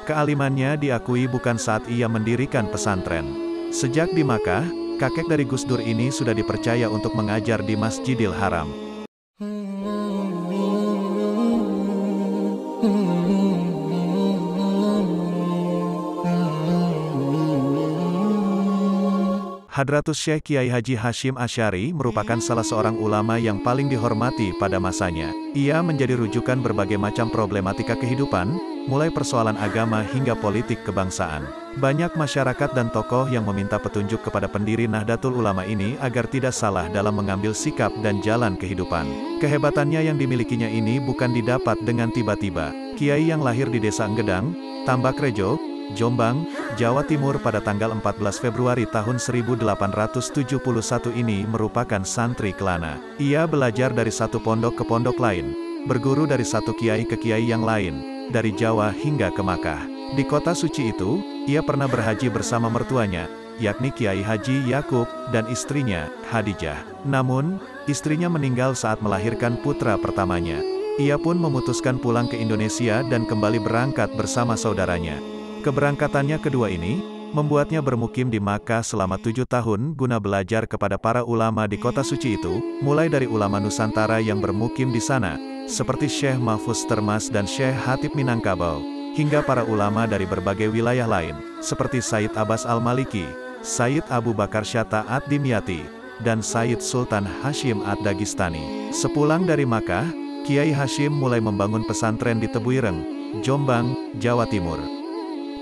Kealimannya diakui bukan saat ia mendirikan pesantren. Sejak di Makkah, kakek dari Gus Dur ini sudah dipercaya untuk mengajar di Masjidil Haram. Hadratus Syekh Kiai Haji Hasyim Asy'ari merupakan salah seorang ulama yang paling dihormati pada masanya. Ia menjadi rujukan berbagai macam problematika kehidupan, mulai persoalan agama hingga politik kebangsaan. Banyak masyarakat dan tokoh yang meminta petunjuk kepada pendiri Nahdlatul Ulama ini agar tidak salah dalam mengambil sikap dan jalan kehidupan. Kehebatannya yang dimilikinya ini bukan didapat dengan tiba-tiba. Kiai yang lahir di Desa Enggedang, Tambakrejo, Jombang, Jawa Timur pada tanggal 14 Februari tahun 1871 ini merupakan santri Kelana. Ia belajar dari satu pondok ke pondok lain, berguru dari satu kiai ke kiai yang lain, dari Jawa hingga ke Makkah. Di kota suci itu, ia pernah berhaji bersama mertuanya, yakni Kiai Haji Yakub, dan istrinya, Khadijah. Namun, istrinya meninggal saat melahirkan putra pertamanya. Ia pun memutuskan pulang ke Indonesia dan kembali berangkat bersama saudaranya. Keberangkatannya kedua ini, membuatnya bermukim di Makkah selama 7 tahun guna belajar kepada para ulama di kota suci itu, mulai dari ulama Nusantara yang bermukim di sana, seperti Syekh Mahfuz Termas dan Syekh Hatib Minangkabau, hingga para ulama dari berbagai wilayah lain, seperti Sayyid Abbas Al-Maliki, Sayyid Abu Bakar Syatta Ad-Dimyati, dan Sayyid Sultan Hashim Ad-Dagistani. Sepulang dari Makkah, Kiai Hasyim mulai membangun pesantren di Tebuireng, Jombang, Jawa Timur.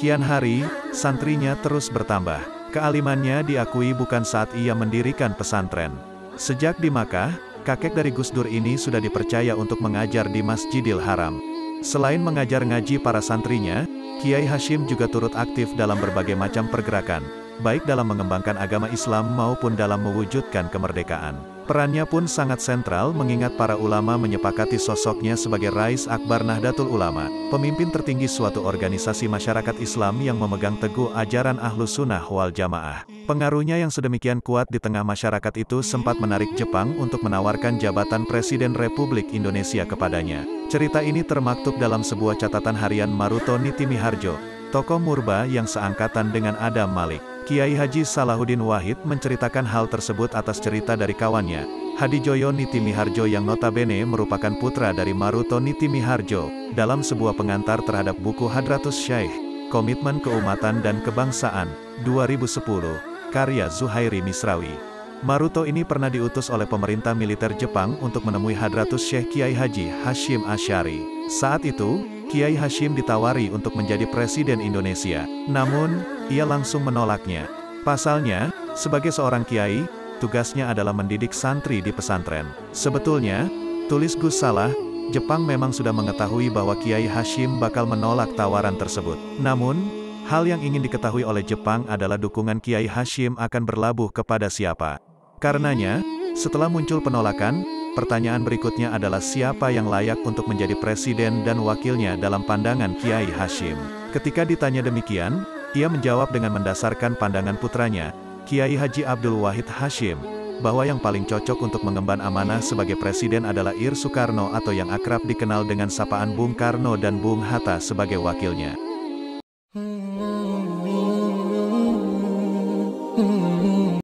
Kian hari, santrinya terus bertambah. Kealimannya diakui bukan saat ia mendirikan pesantren. Sejak di Makkah, kakek dari Gus Dur ini sudah dipercaya untuk mengajar di Masjidil Haram. Selain mengajar ngaji para santrinya, Kiai Hasyim juga turut aktif dalam berbagai macam pergerakan, baik dalam mengembangkan agama Islam maupun dalam mewujudkan kemerdekaan. Perannya pun sangat sentral mengingat para ulama menyepakati sosoknya sebagai Rais Akbar Nahdlatul Ulama, pemimpin tertinggi suatu organisasi masyarakat Islam yang memegang teguh ajaran Ahlus Sunnah wal Jamaah. Pengaruhnya yang sedemikian kuat di tengah masyarakat itu sempat menarik Jepang untuk menawarkan jabatan Presiden Republik Indonesia kepadanya. Cerita ini termaktub dalam sebuah catatan harian Maruto Nitimiharjo, tokoh Murba yang seangkatan dengan Adam Malik. Kiai Haji Salahuddin Wahid menceritakan hal tersebut atas cerita dari kawannya, Hadijoyo Nitimiharjo yang notabene merupakan putra dari Maruto Nitimiharjo, dalam sebuah pengantar terhadap buku Hadratus Syekh, Komitmen Keumatan dan Kebangsaan, 2010, karya Zuhairi Misrawi. Maruto ini pernah diutus oleh pemerintah militer Jepang untuk menemui Hadratus Syekh Kiai Haji Hasyim Asy'ari. Saat itu, Kiai Hasyim ditawari untuk menjadi Presiden Indonesia. Namun, ia langsung menolaknya. Pasalnya, sebagai seorang kiai, tugasnya adalah mendidik santri di pesantren. Sebetulnya, tulis Gus Salah, Jepang memang sudah mengetahui bahwa Kiai Hasyim bakal menolak tawaran tersebut. Namun, hal yang ingin diketahui oleh Jepang adalah dukungan Kiai Hasyim akan berlabuh kepada siapa. Karenanya, setelah muncul penolakan, pertanyaan berikutnya adalah siapa yang layak untuk menjadi presiden dan wakilnya dalam pandangan Kiai Hasyim. Ketika ditanya demikian, ia menjawab dengan mendasarkan pandangan putranya, Kiai Haji Abdul Wahid Hasyim, bahwa yang paling cocok untuk mengemban amanah sebagai presiden adalah Ir Soekarno atau yang akrab dikenal dengan sapaan Bung Karno dan Bung Hatta sebagai wakilnya.